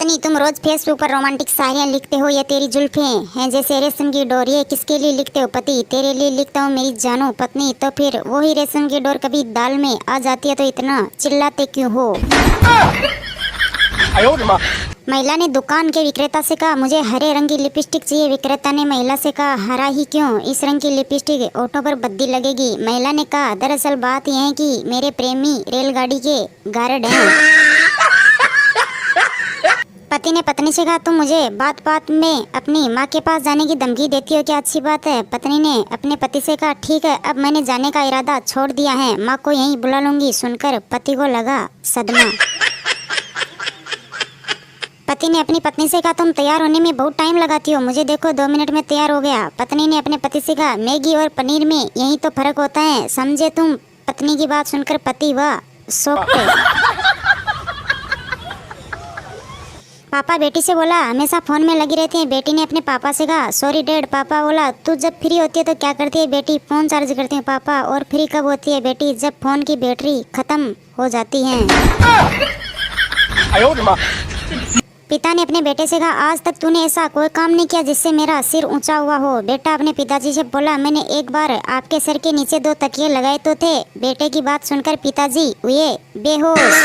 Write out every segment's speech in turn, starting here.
पत्नी, तुम रोज फेसबुक पर रोमांटिक शायरियाँ लिखते हो, ये तेरी जुल्फें हैं जैसे रेशम की डोर। ये किसके लिए लिखते हो पति? तेरे लिए लिखता हूँ मेरी जानो। पत्नी, तो फिर वही रेशम की डोर कभी दाल में आ जाती है तो इतना चिल्लाते क्यों हो? महिला ने दुकान के विक्रेता से कहा, मुझे हरे रंग की लिपस्टिक चाहिए। विक्रेता ने महिला से कहा, हरा ही क्यों, इस रंग की लिपस्टिक ऑटो पर बद्दी लगेगी। महिला ने कहा, दरअसल बात यह है कि मेरे प्रेमी रेलगाड़ी के गार्ड हैं। पति ने पत्नी से कहा, तुम मुझे बात बात में अपनी माँ के पास जाने की धमकी देती हो, क्या अच्छी बात है? पत्नी ने अपने पति से कहा, ठीक है, अब मैंने जाने का इरादा छोड़ दिया है, माँ को यहीं बुला लूंगी। सुनकर पति को लगा सदमा। पति ने अपनी पत्नी से कहा, तुम तैयार होने में बहुत टाइम लगाती हो, मुझे देखो 2 मिनट में तैयार हो गया। पत्नी ने अपने पति से कहा, मैगी और पनीर में यही तो फर्क होता है, समझे तुम? पत्नी की बात सुनकर पति वह शॉक्ड। पापा बेटी से बोला, हमेशा फोन में लगी रहती है। बेटी ने अपने पापा से कहा, सॉरी डैड। पापा बोला, तू जब फ्री होती है तो क्या करती है बेटी? फोन चार्ज करती हूँ पापा। और फ्री कब होती है बेटी? जब फोन की बैटरी खत्म हो जाती है। पिता ने अपने बेटे से कहा, आज तक तूने ऐसा कोई काम नहीं किया जिससे मेरा सिर ऊंचा हुआ हो। बेटा अपने पिताजी से बोला, मैंने एक बार आपके सर के नीचे 2 तकिए लगाए तो थे। बेटे की बात सुनकर पिताजी हुए बेहोश।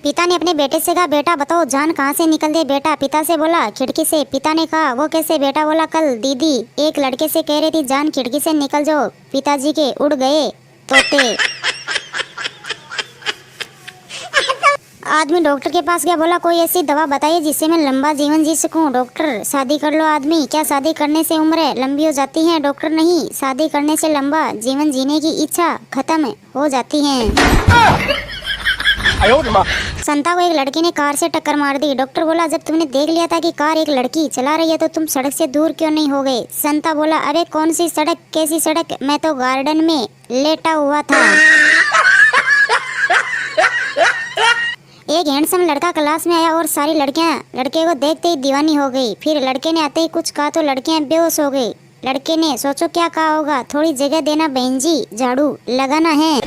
पिता ने अपने बेटे से कहा, बेटा बताओ जान कहाँ से निकल गई? बेटा पिता से बोला, खिड़की से। पिता ने कहा, वो कैसे? बेटा बोला, कल दीदी एक लड़के से कह रही थी जान खिड़की से निकल जाओ। पिताजी के उड़ गए तोते। आदमी डॉक्टर के पास गया, बोला, कोई ऐसी दवा बताइए जिससे मैं लंबा जीवन जी सकूं। डॉक्टर, शादी कर लो। आदमी, क्या शादी करने से उम्र लंबी हो जाती है? डॉक्टर, नहीं, शादी करने से लंबा जीवन जीने की इच्छा खत्म हो जाती है। संता को एक लड़की ने कार से टक्कर मार दी। डॉक्टर बोला, जब तुमने देख लिया था कि कार एक लड़की चला रही है तो तुम सड़क से दूर क्यों नहीं हो गए? संता बोला, अरे कौन सी सड़क, कैसी सड़क, मैं तो गार्डन में लेटा हुआ था। एक हैंडसम लड़का क्लास में आया और सारी लड़कियां लड़के को देखते ही दीवानी हो गई। फिर लड़के ने आते ही कुछ कहा तो लड़कियां बेहोश हो गई। लड़के ने सोचो क्या कहा होगा, थोड़ी जगह देना बहन जी, झाड़ू लगाना है।